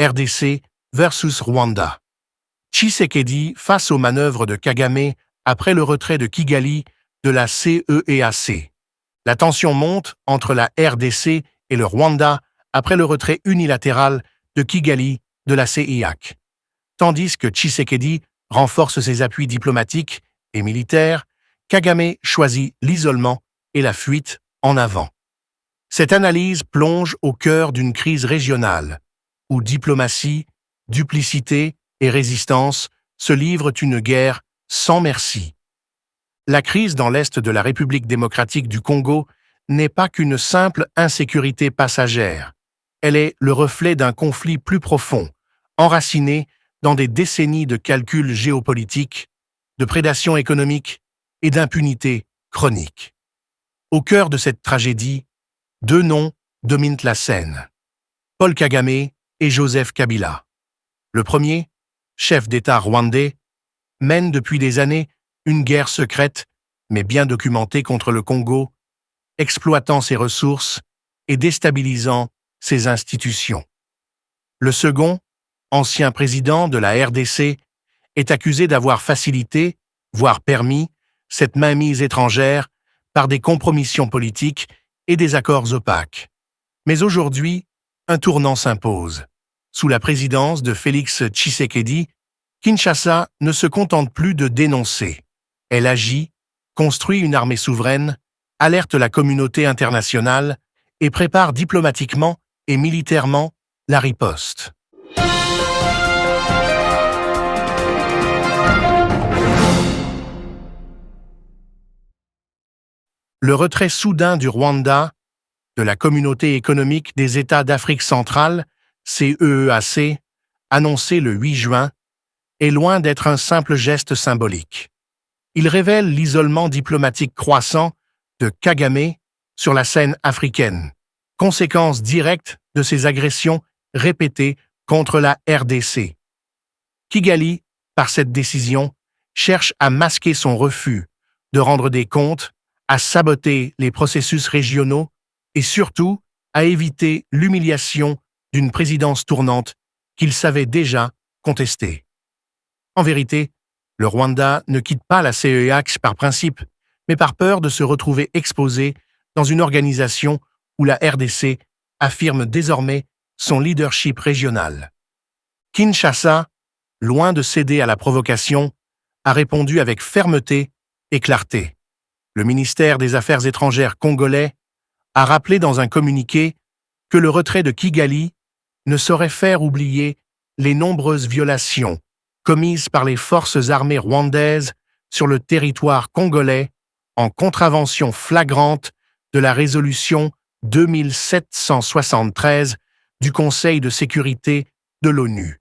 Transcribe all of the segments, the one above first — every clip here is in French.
RDC versus Rwanda. Tshisekedi face aux manœuvres de Kagame après le retrait de Kigali de la CEEAC. La tension monte entre la RDC et le Rwanda après le retrait unilatéral de Kigali de la CEEAC. Tandis que Tshisekedi renforce ses appuis diplomatiques et militaires, Kagame choisit l'isolement et la fuite en avant. Cette analyse plonge au cœur d'une crise régionale, où diplomatie, duplicité et résistance se livrent une guerre sans merci. La crise dans l'est de la République démocratique du Congo n'est pas qu'une simple insécurité passagère. Elle est le reflet d'un conflit plus profond, enraciné dans des décennies de calculs géopolitiques, de prédation économique et d'impunité chronique. Au cœur de cette tragédie, deux noms dominent la scène. Paul Kagame et Joseph Kabila. Le premier, chef d'État rwandais, mène depuis des années une guerre secrète, mais bien documentée contre le Congo, exploitant ses ressources et déstabilisant ses institutions. Le second, ancien président de la RDC, est accusé d'avoir facilité, voire permis, cette mainmise étrangère par des compromissions politiques et des accords opaques. Mais aujourd'hui, un tournant s'impose. Sous la présidence de Félix Tshisekedi, Kinshasa ne se contente plus de dénoncer. Elle agit, construit une armée souveraine, alerte la communauté internationale et prépare diplomatiquement et militairement la riposte. Le retrait soudain du Rwanda, de la Communauté économique des États d'Afrique centrale, CEEAC, annoncé le 8 juin, est loin d'être un simple geste symbolique. Il révèle l'isolement diplomatique croissant de Kagame sur la scène africaine, conséquence directe de ses agressions répétées contre la RDC. Kigali, par cette décision, cherche à masquer son refus de rendre des comptes, à saboter les processus régionaux et surtout à éviter l'humiliation d'une présidence tournante qu'il savait déjà contester. En vérité, le Rwanda ne quitte pas la CEEAC par principe, mais par peur de se retrouver exposé dans une organisation où la RDC affirme désormais son leadership régional. Kinshasa, loin de céder à la provocation, a répondu avec fermeté et clarté. Le ministère des Affaires étrangères congolais a rappelé dans un communiqué que le retrait de Kigali ne saurait faire oublier les nombreuses violations commises par les forces armées rwandaises sur le territoire congolais en contravention flagrante de la résolution 2773 du Conseil de sécurité de l'ONU.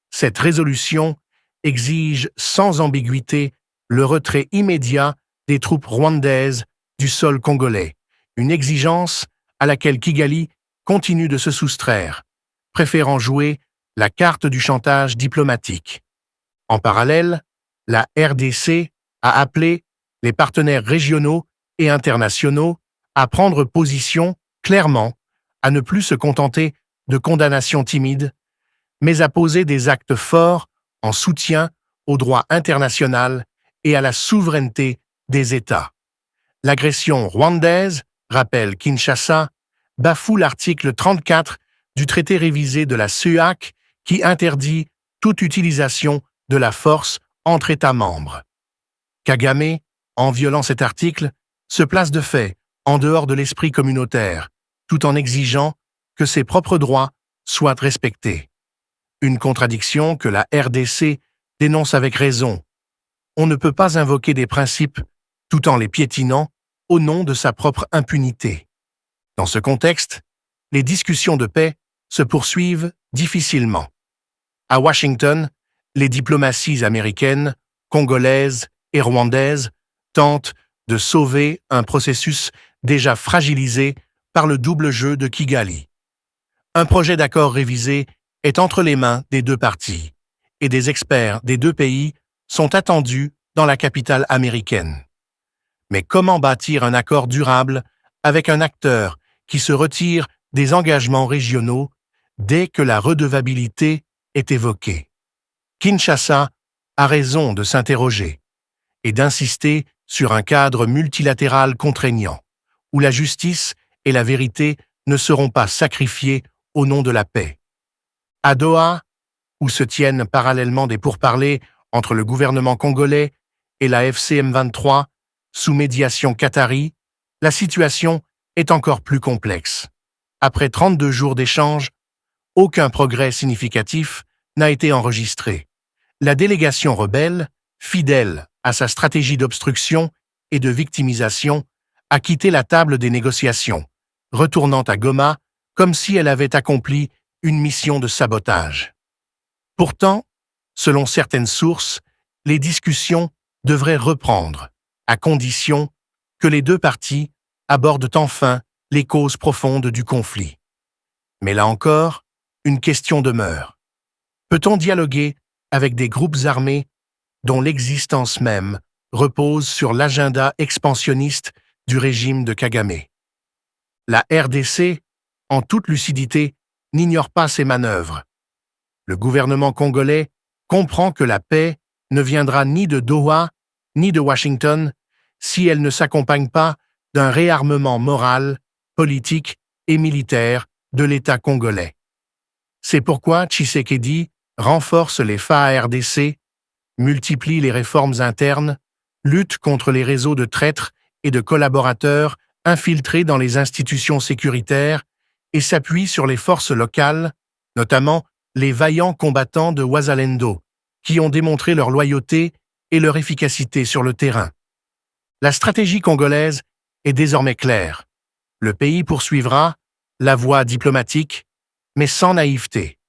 Cette résolution exige sans ambiguïté le retrait immédiat des troupes rwandaises du sol congolais, une exigence à laquelle Kigali continue de se soustraire, préférant jouer la carte du chantage diplomatique. En parallèle, la RDC a appelé les partenaires régionaux et internationaux à prendre position clairement, à ne plus se contenter de condamnations timides, mais à poser des actes forts en soutien au droit international et à la souveraineté des États. L'agression rwandaise, rappelle Kinshasa, bafoue l'article 34 du traité révisé de la CEEAC qui interdit toute utilisation de la force entre États membres. Kagame, en violant cet article, se place de fait en dehors de l'esprit communautaire, tout en exigeant que ses propres droits soient respectés. Une contradiction que la RDC dénonce avec raison. On ne peut pas invoquer des principes tout en les piétinant au nom de sa propre impunité. Dans ce contexte, les discussions de paix se poursuivent difficilement. À Washington, les diplomaties américaines, congolaises et rwandaises tentent de sauver un processus déjà fragilisé par le double jeu de Kigali. Un projet d'accord révisé est entre les mains des deux parties, et des experts des deux pays sont attendus dans la capitale américaine. Mais comment bâtir un accord durable avec un acteur qui se retire des engagements régionaux, dès que la redevabilité est évoquée. Kinshasa a raison de s'interroger et d'insister sur un cadre multilatéral contraignant, où la justice et la vérité ne seront pas sacrifiées au nom de la paix. À Doha, où se tiennent parallèlement des pourparlers entre le gouvernement congolais et la FCM23, sous médiation qatari, la situation est encore plus complexe. Après 32 jours d'échanges, aucun progrès significatif n'a été enregistré. La délégation rebelle, fidèle à sa stratégie d'obstruction et de victimisation, a quitté la table des négociations, retournant à Goma comme si elle avait accompli une mission de sabotage. Pourtant, selon certaines sources, les discussions devraient reprendre, à condition que les deux parties abordent enfin les causes profondes du conflit. Mais là encore, une question demeure. Peut-on dialoguer avec des groupes armés dont l'existence même repose sur l'agenda expansionniste du régime de Kagame? La RDC, en toute lucidité, n'ignore pas ces manœuvres. Le gouvernement congolais comprend que la paix ne viendra ni de Doha ni de Washington si elle ne s'accompagne pas d'un réarmement moral, politique et militaire de l'État congolais. C'est pourquoi Tshisekedi renforce les FARDC, multiplie les réformes internes, lutte contre les réseaux de traîtres et de collaborateurs infiltrés dans les institutions sécuritaires et s'appuie sur les forces locales, notamment les vaillants combattants de Wazalendo, qui ont démontré leur loyauté et leur efficacité sur le terrain. La stratégie congolaise est désormais claire. Le pays poursuivra la voie diplomatique, mais sans naïveté.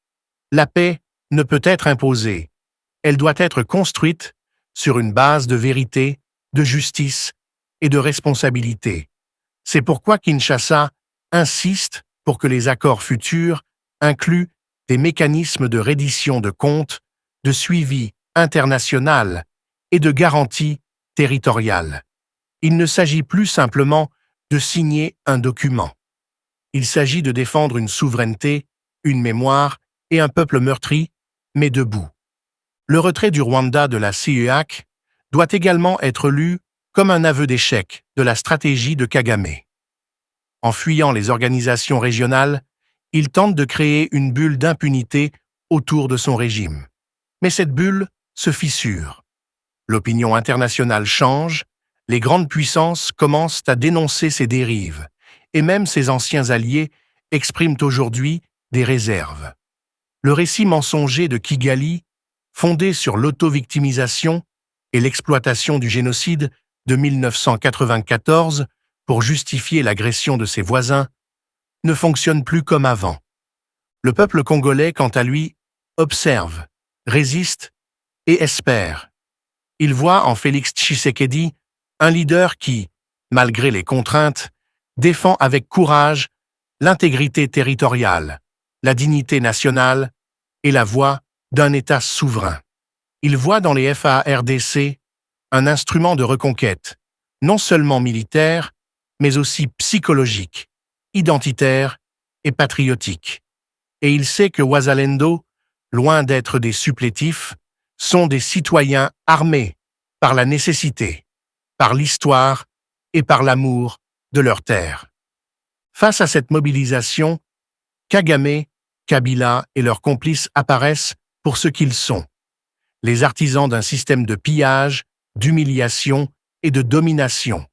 La paix ne peut être imposée. Elle doit être construite sur une base de vérité, de justice et de responsabilité. C'est pourquoi Kinshasa insiste pour que les accords futurs incluent des mécanismes de reddition de comptes, de suivi international et de garantie territoriale. Il ne s'agit plus simplement de signer un document. Il s'agit de défendre une souveraineté, une mémoire et un peuple meurtri, mais debout. Le retrait du Rwanda de la CEAC doit également être lu comme un aveu d'échec de la stratégie de Kagame. En fuyant les organisations régionales, il tente de créer une bulle d'impunité autour de son régime. Mais cette bulle se fissure. L'opinion internationale change, les grandes puissances commencent à dénoncer ses dérives, et même ses anciens alliés expriment aujourd'hui des réserves. Le récit mensonger de Kigali, fondé sur l'auto-victimisation et l'exploitation du génocide de 1994 pour justifier l'agression de ses voisins, ne fonctionne plus comme avant. Le peuple congolais, quant à lui, observe, résiste et espère. Il voit en Félix Tshisekedi un leader qui, malgré les contraintes, défend avec courage l'intégrité territoriale, la dignité nationale et la voix d'un État souverain. Il voit dans les FARDC un instrument de reconquête, non seulement militaire, mais aussi psychologique, identitaire et patriotique. Et il sait que Wazalendo, loin d'être des supplétifs, sont des citoyens armés par la nécessité, par l'histoire et par l'amour de leur terre. Face à cette mobilisation, Kagame, Kabila et leurs complices apparaissent pour ce qu'ils sont, les artisans d'un système de pillage, d'humiliation et de domination.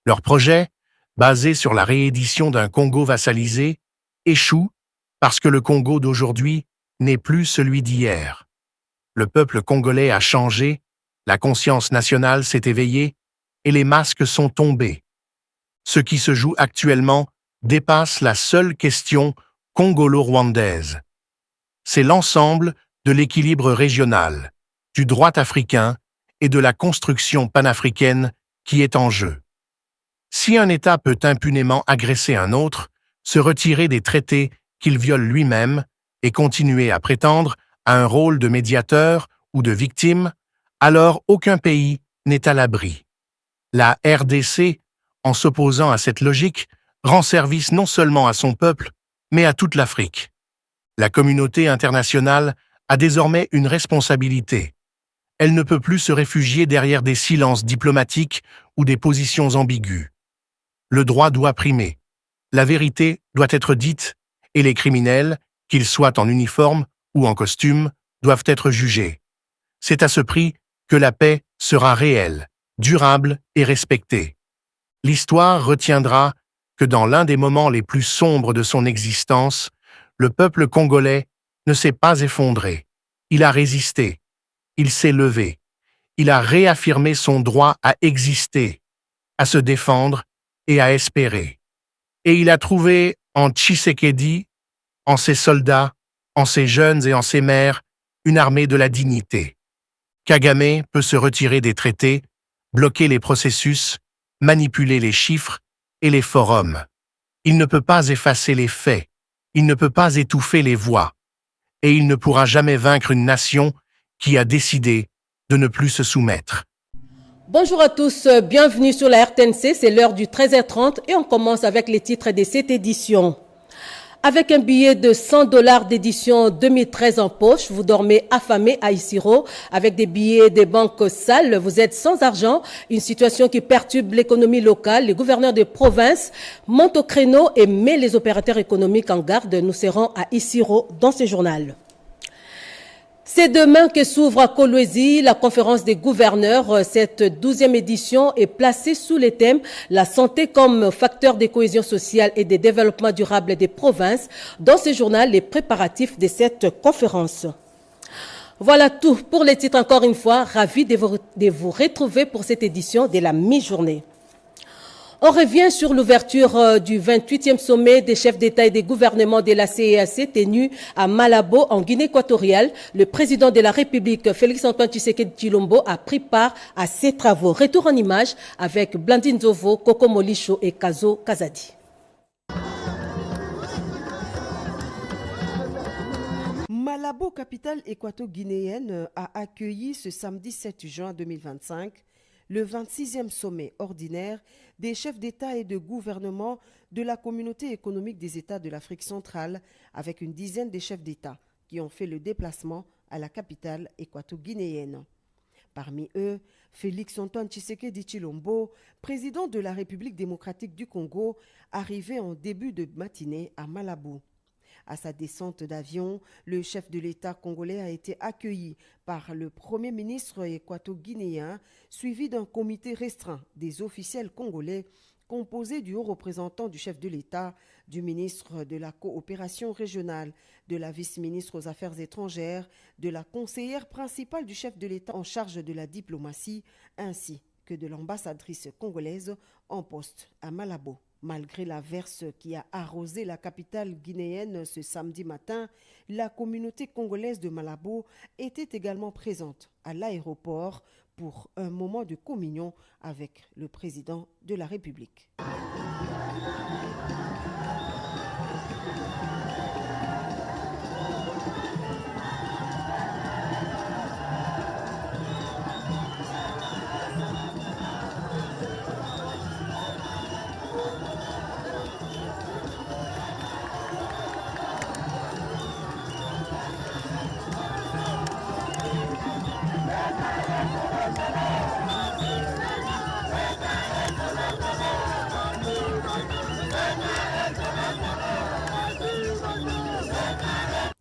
Leur projet, basé sur la réédition d'un Congo vassalisé, échoue parce que le Congo d'aujourd'hui n'est plus celui d'hier. Le peuple congolais a changé, la conscience nationale s'est éveillée et les masques sont tombés. Ce qui se joue actuellement dépasse la seule question congolo-rwandaise. C'est l'ensemble de l'équilibre régional, du droit africain et de la construction panafricaine qui est en jeu. Si un État peut impunément agresser un autre, se retirer des traités qu'il viole lui-même et continuer à prétendre à un rôle de médiateur ou de victime, alors aucun pays n'est à l'abri. La RDC, en s'opposant à cette logique, rend service non seulement à son peuple, mais à toute l'Afrique. La communauté internationale a désormais une responsabilité. Elle ne peut plus se réfugier derrière des silences diplomatiques ou des positions ambiguës. Le droit doit primer. La vérité doit être dite et les criminels, qu'ils soient en uniforme ou en costume, doivent être jugés. C'est à ce prix que la paix sera réelle, durable et respectée. L'histoire retiendra que dans l'un des moments les plus sombres de son existence, le peuple congolais ne s'est pas effondré. Il a résisté. Il s'est levé. Il a réaffirmé son droit à exister, à se défendre et à espérer. Et il a trouvé en Tshisekedi, en ses soldats, en ses jeunes et en ses mères, une armée de la dignité. Kagame peut se retirer des traités, bloquer les processus, manipuler les chiffres et les forums. Il ne peut pas effacer les faits, il ne peut pas étouffer les voix, et il ne pourra jamais vaincre une nation qui a décidé de ne plus se soumettre. Bonjour à tous, bienvenue sur la RTNC, c'est l'heure du 13h30 et on commence avec les titres de cette édition. Avec un billet de 100 $ d'édition 2013 en poche, vous dormez affamé à Isiro. Avec des billets des banques sales, vous êtes sans argent. Une situation qui perturbe l'économie locale. Les gouverneurs de province montent au créneau et mettent les opérateurs économiques en garde. Nous serons à Isiro dans ce journal. C'est demain que s'ouvre à Kolwezi la conférence des gouverneurs. Cette 12e édition est placée sous les thèmes « La santé comme facteur de cohésion sociale et de développement durable des provinces ». Dans ce journal, les préparatifs de cette conférence. Voilà tout pour les titres encore une fois. Ravi de vous retrouver pour cette édition de la mi-journée. On revient sur l'ouverture du 28e sommet des chefs d'État et des gouvernements de la CEAC tenu à Malabo, en Guinée équatoriale. Le président de la République, Félix-Antoine Tshisekedi Tshilombo, a pris part à ces travaux. Retour en images avec Blandine Zovo, Koko Molicho et Kazo Kazadi. Malabo, capitale équato-guinéenne, a accueilli ce samedi 7 juin 2025 le 26e sommet ordinaire des chefs d'État et de gouvernement de la communauté économique des États de l'Afrique centrale, avec une dizaine de chefs d'État qui ont fait le déplacement à la capitale équato-guinéenne. Parmi eux, Félix-Antoine Tshisekedi Tshilombo, président de la République démocratique du Congo, arrivé en début de matinée à Malabo. À sa descente d'avion, le chef de l'État congolais a été accueilli par le Premier ministre équato-guinéen, suivi d'un comité restreint des officiels congolais composé du haut représentant du chef de l'État, du ministre de la coopération régionale, de la vice-ministre aux Affaires étrangères, de la conseillère principale du chef de l'État en charge de la diplomatie, ainsi que de l'ambassadrice congolaise en poste à Malabo. Malgré l'averse qui a arrosé la capitale guinéenne ce samedi matin, la communauté congolaise de Malabo était également présente à l'aéroport pour un moment de communion avec le président de la République.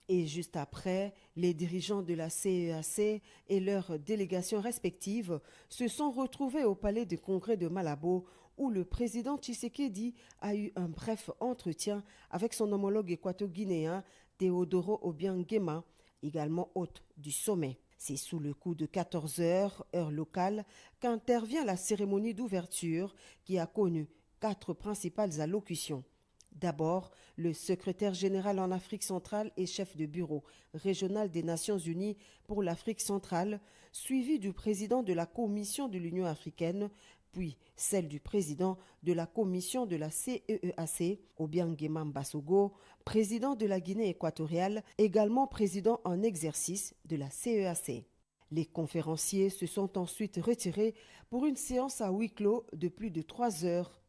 Et juste après, les dirigeants de la CEAC et leurs délégations respectives se sont retrouvés au palais de congrès de Malabo où le président Tshisekedi a eu un bref entretien avec son homologue équato-guinéen Teodoro Obiang Nguema, également hôte du sommet. C'est sous le coup de 14 heures, heure locale, qu'intervient la cérémonie d'ouverture qui a connu 4 principales allocutions. D'abord, le secrétaire général en Afrique centrale et chef de bureau régional des Nations Unies pour l'Afrique centrale, suivi du président de la Commission de l'Union africaine, puis celle du président de la Commission de la CEEAC, Obiang Nguema Mbasogo, président de la Guinée équatoriale, également président en exercice de la CEEAC. Les conférenciers se sont ensuite retirés pour une séance à huis clos de plus de 3 heures.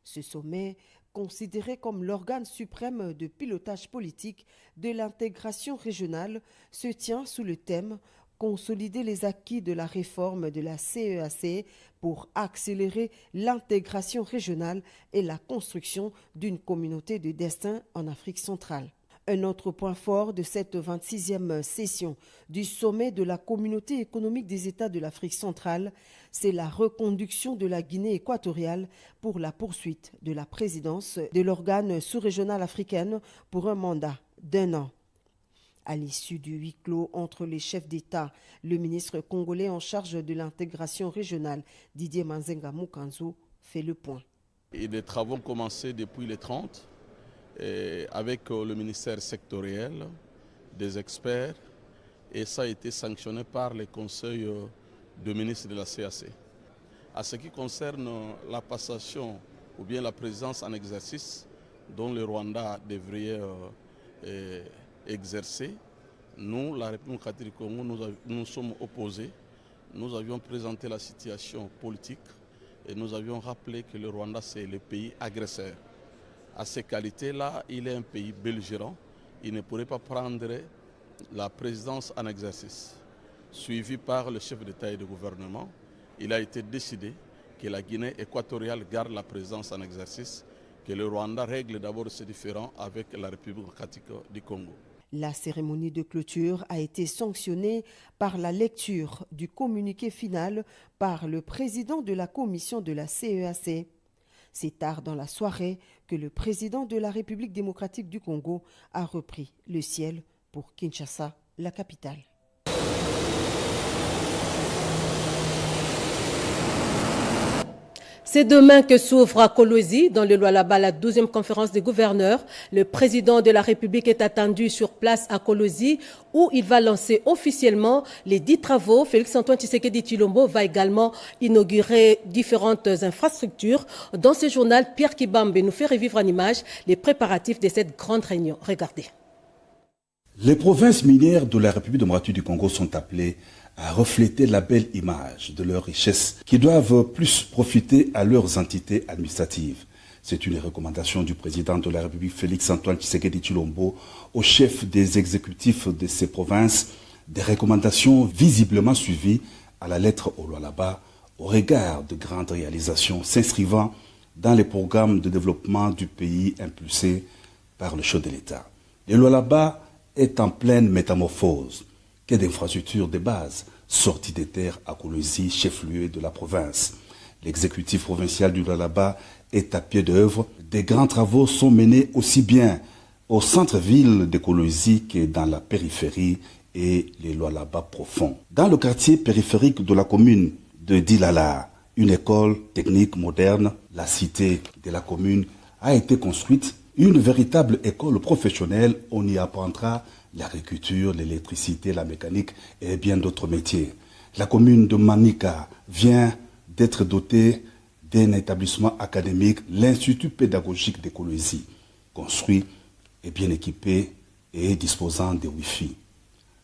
Ce sommet considéré comme l'organe suprême de pilotage politique de l'intégration régionale, se tient sous le thème « Consolider les acquis de la réforme de la CEAC pour accélérer l'intégration régionale et la construction d'une communauté de destin en Afrique centrale ». Un autre point fort de cette 26e session du sommet de la Communauté économique des États de l'Afrique centrale, c'est la reconduction de la Guinée équatoriale pour la poursuite de la présidence de l'organe sous-régional africaine pour un mandat d'1 an. À l'issue du huis clos entre les chefs d'État, le ministre congolais en charge de l'intégration régionale, Didier Manzenga Mukanzu, fait le point. Et des travaux ont commencé depuis les 30. Avec le ministère sectoriel, des experts, et ça a été sanctionné par les conseils de ministres de la CAC. À ce qui concerne la passation ou bien la présidence en exercice dont le Rwanda devrait exercer, nous, la République démocratique du Congo, nous sommes opposés. Nous avions présenté la situation politique et nous avions rappelé que le Rwanda, c'est le pays agresseur. À ces qualités-là, il est un pays belligérant. Il ne pourrait pas prendre la présidence en exercice. Suivi par le chef d'État et de gouvernement, il a été décidé que la Guinée équatoriale garde la présidence en exercice, que le Rwanda règle d'abord ses différends avec la République démocratique du Congo. La cérémonie de clôture a été sanctionnée par la lecture du communiqué final par le président de la commission de la CEAC. C'est tard dans la soirée que le président de la République démocratique du Congo a repris le ciel pour Kinshasa, la capitale. C'est demain que s'ouvre à Kolwezi, dans le Lualaba, la 12e conférence des gouverneurs. Le président de la République est attendu sur place à Kolwezi, où il va lancer officiellement les 10 travaux. Félix-Antoine Tshisekedi Tshilombo va également inaugurer différentes infrastructures. Dans ce journal, Pierre Kibambe nous fait revivre en images les préparatifs de cette grande réunion. Regardez. Les provinces minières de la République démocratique du Congo sont appelées à refléter la belle image de leurs richesses qui doivent plus profiter à leurs entités administratives. C'est une recommandation du président de la République Félix-Antoine Tshisekedi Tshilombo au chef des exécutifs de ces provinces, des recommandations visiblement suivies à la lettre au Lualaba au regard de grandes réalisations s'inscrivant dans les programmes de développement du pays impulsés par le chef de l'État. Le Lualaba est en pleine métamorphose. Que d'infrastructures de base sorties des terres à Kolwezi, chef-lieu de la province. L'exécutif provincial du Lualaba est à pied d'œuvre. Des grands travaux sont menés aussi bien au centre-ville de Kolwezi que dans la périphérie et les Lualaba profonds. Dans le quartier périphérique de la commune de Dilala, une école technique moderne, la cité de la commune, a été construite. Une véritable école professionnelle, on y apprendra l'agriculture, l'électricité, la mécanique et bien d'autres métiers. La commune de Manika vient d'être dotée d'un établissement académique, l'Institut pédagogique de Kolwezi, construit et bien équipé et disposant de Wi-Fi.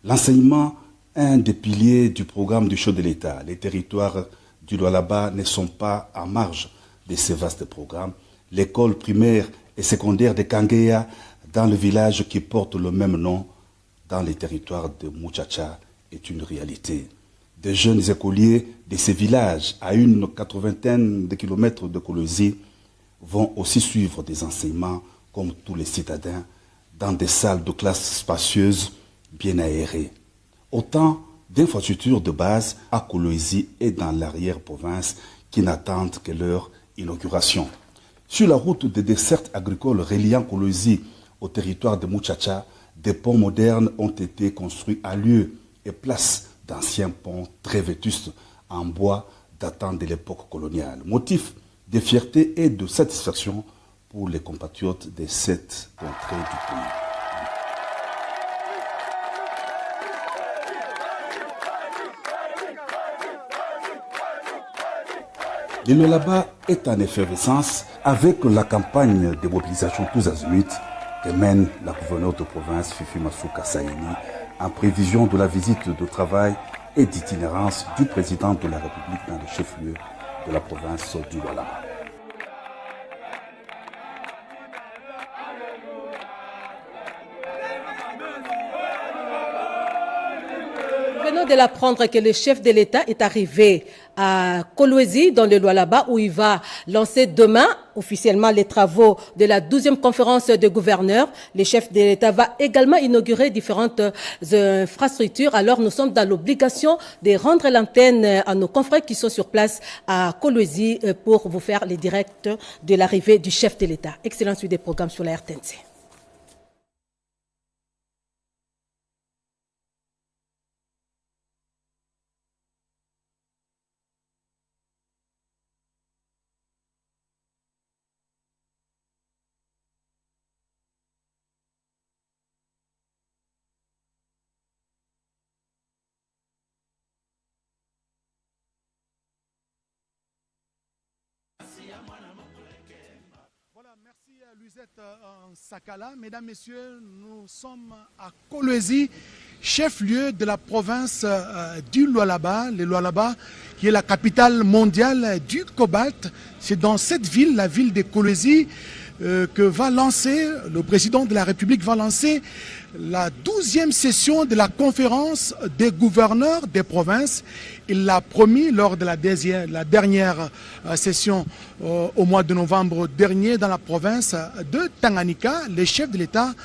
L'enseignement, un des piliers du programme du chef de l'État. Les territoires du Lualaba ne sont pas en marge de ces vastes programmes. L'école primaire et secondaire de Kangeya, dans le village qui porte le même nom, dans les territoires de Muchacha, est une réalité. Des jeunes écoliers de ces villages, à une 80aine de kilomètres de Kolwezi, vont aussi suivre des enseignements, comme tous les citadins, dans des salles de classe spacieuses, bien aérées. Autant d'infrastructures de base à Kolwezi et dans l'arrière-province qui n'attendent que leur inauguration. Sur la route des dessertes agricoles reliant Kolwezi au territoire de Muchacha, des ponts modernes ont été construits à lieu et place d'anciens ponts très vétustes en bois datant de l'époque coloniale. Motif de fierté et de satisfaction pour les compatriotes de cette contrée du pays. Le Lualaba est en effervescence avec la campagne de mobilisation tous azimuts que mène la gouverneure de province Fifi Masuka Saini en prévision de la visite de travail et d'itinérance du président de la République dans le chef-lieu de la province du Lualaba. Nous venons de l'apprendre que le chef de l'État est arrivé à Kolwezi, dans le Lualaba, où il va lancer demain officiellement les travaux de la 12e conférence de gouverneurs. Le chef de l'État va également inaugurer différentes infrastructures. Alors nous sommes dans l'obligation de rendre l'antenne à nos confrères qui sont sur place à Kolwezi pour vous faire les directs de l'arrivée du chef de l'État. Excellent suite des programmes sur la RTNC. Voilà, merci à Lusette Sakala. Mesdames, Messieurs, nous sommes à Kolwezi, chef-lieu de la province du Lualaba, le Lualaba qui est la capitale mondiale du cobalt. C'est dans cette ville, la ville de Kolwezi, que va lancer, le président de la République va lancer la 12e session de la conférence des gouverneurs des provinces. Il l'a promis lors de la dernière session au mois de novembre dernier dans la province de Tanganyika. Le chef de l'État